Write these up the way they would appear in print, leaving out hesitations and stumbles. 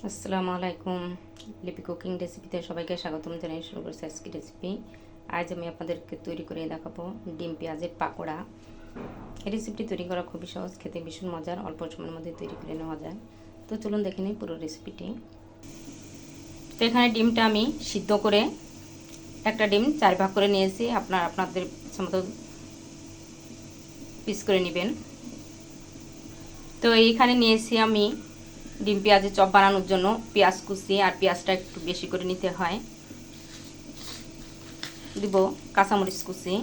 আসসালামু আলাইকুম। লিপি কুকিং রেসিপিতে সবাইকে স্বাগতম জানিয়ে শুরু করছি আজকের রেসিপি। আজ আমি আপনাদেরকে তৈরি করে দেখাবো ডিম পেঁয়াজের পাকোড়া। এই রেসিপিটি তৈরি করা খুবই সহজ, খেতে ভীষণ মজার, অল্প সময়ের মধ্যে তৈরি করে নেওয়া যায়। তো চলুন দেখে নিই পুরো রেসিপিটি। তো এখানে ডিমটা আমি সিদ্ধ করে একটা ডিম 4 ভাগ করে নিয়েছি। আপনাদের ইচ্ছা মতো পিস করে নেবেন। তো এইখানে নিয়েছি আমি ডিম পেঁয়াজের চপ বানানোর জন্য পেঁয়াজ কুচি, আর পেঁয়াজটা একটু বেশি করে নিতে হয়। দিব কাঁচামরিচ কুচি,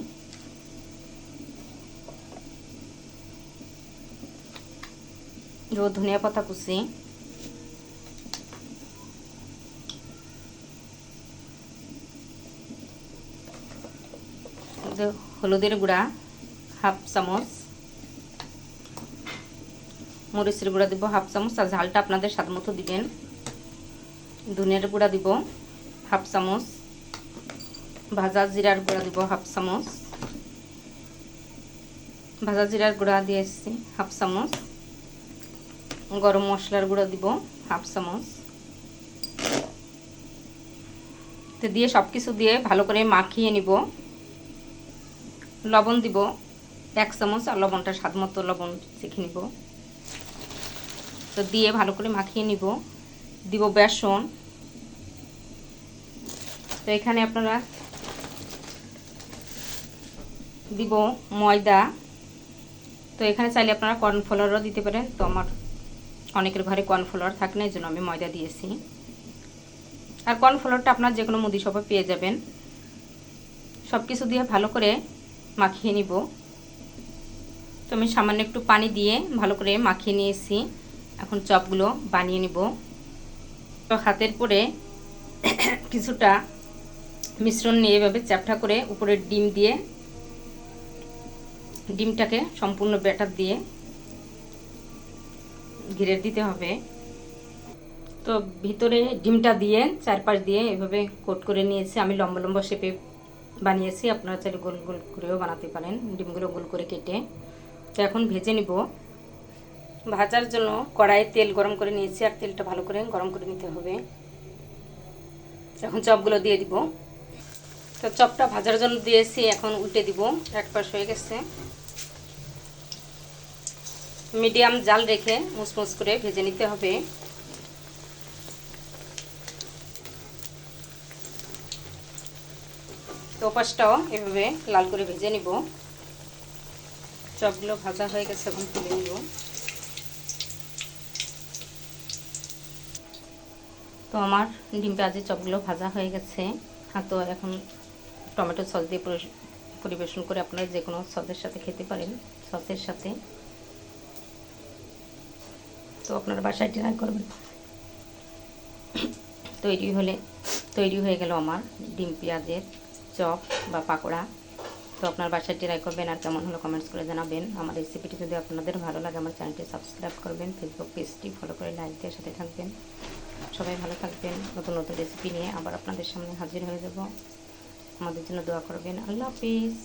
দেবো ধনিয়া পাতা কুচি, হলুদের গুঁড়া হাফ চামচ, মরিচের গুঁড়া দিব হাফ চামচ, আর ঝালটা আপনাদের স্বাদ মতো দিবেন। ধনিয়ার গুঁড়া দিব হাফ চামচ, ভাজা জিরার গুঁড়া দিব হাফ চামচ, ভাজা জিরার গুঁড়া দিয়েছি হাফ চামচ, গরম মশলার গুঁড়া দিব হাফ চামচ। তো দিয়ে সব কিছু দিয়ে ভালো করে মাখিয়ে নিব। লবণ দিব 1 চামচ, আর লবণটা স্বাদ মতো লবণ চেখে নিব। তো দিয়ে ভালো করে মাখিয়ে নিব। দিব বেসন। তো এখানে আপনারা দিব ময়দা। তো এখানে চাইলে আপনারা কর্নফ্লাওয়ারও দিতে পারেন। তো আমার অনেকের ঘরে কর্নফ্লাওয়ার থাকে না, এই জন্য আমি ময়দা দিয়েছি। আর কর্নফ্লাওয়ারটা আপনার যে কোনো মুদি শপে পেয়ে যাবেন। সব কিছু দিয়ে ভালো করে মাখিয়ে নিব। তো আমি সামান্য একটু পানি দিয়ে ভালো করে মাখিয়ে নিয়েছি। এখন চপগুলো বানিয়ে নিব। তো হাতের পরে কিছুটা মিশ্রণ নিয়ে এভাবে চ্যাপটা করে উপরে ডিম দিয়ে ডিমটাকে সম্পূর্ণ ব্যাটার দিয়ে ঘিরে দিতে হবে। তো ভিতরে ডিমটা দিয়ে চারপাশ দিয়ে এভাবে কোট করে নিয়েছি। আমি লম্বা লম্বা শেপে বানিয়েছি, আপনারা চাইলে গোল গোল করেও বানাতে পারেন। ডিমগুলো গোল করে কেটে তো এখন ভেজে নিব। ভাজার জন্য কড়াইয়ে তেল গরম করে নিয়েছি, আর তেলটা ভালো করে গরম করে নিতে হবে। এখন চপগুলো দিয়ে দিব। তো চপটা ভাজার জন্য দিয়েছি, এখন উল্টে দিব। এক পাশ হয়ে গেছে। মিডিয়াম জাল রেখে মুচমুচ করে ভেজে নিতে হবে। তো পাশটাও এভাবে লাল করে ভেজে নিব। চপগুলো ভাজা হয়ে গেছে, এখন তুলে নিব। তো আমার ডিম পেঁয়াজের চপগুলো ভাজা হয়ে গেছে। তো এখন টমেটো সস দিয়ে পরিবেশন করে আপনারা যে কোনো সসের সাথে খেতে পারেন, সসের সাথে। তো আপনারা বাসায় ট্রাই করবেন। তৈরি হয়ে গেল আমার ডিম পেঁয়াজের চপ বা পাকোড়া। তো আপনার বাসায় ট্রাই করবেন, আর কেমন হলো কমেন্টস করে জানাবেন। আমার রেসিপিটি যদি আপনাদের ভালো লাগে আমার চ্যানেলটি সাবস্ক্রাইব করবেন, ফেসবুক পেজটি ফলো করে লাইক দিয়ে সাথে থাকবেন। সবাই ভালো থাকবেন। নতুন নতুন রেসিপি নিয়ে আবার আপনাদের সামনে হাজির হয়ে যাব। আমাদের জন্য দোয়া করবেন। আল্লাহ হাফিজ।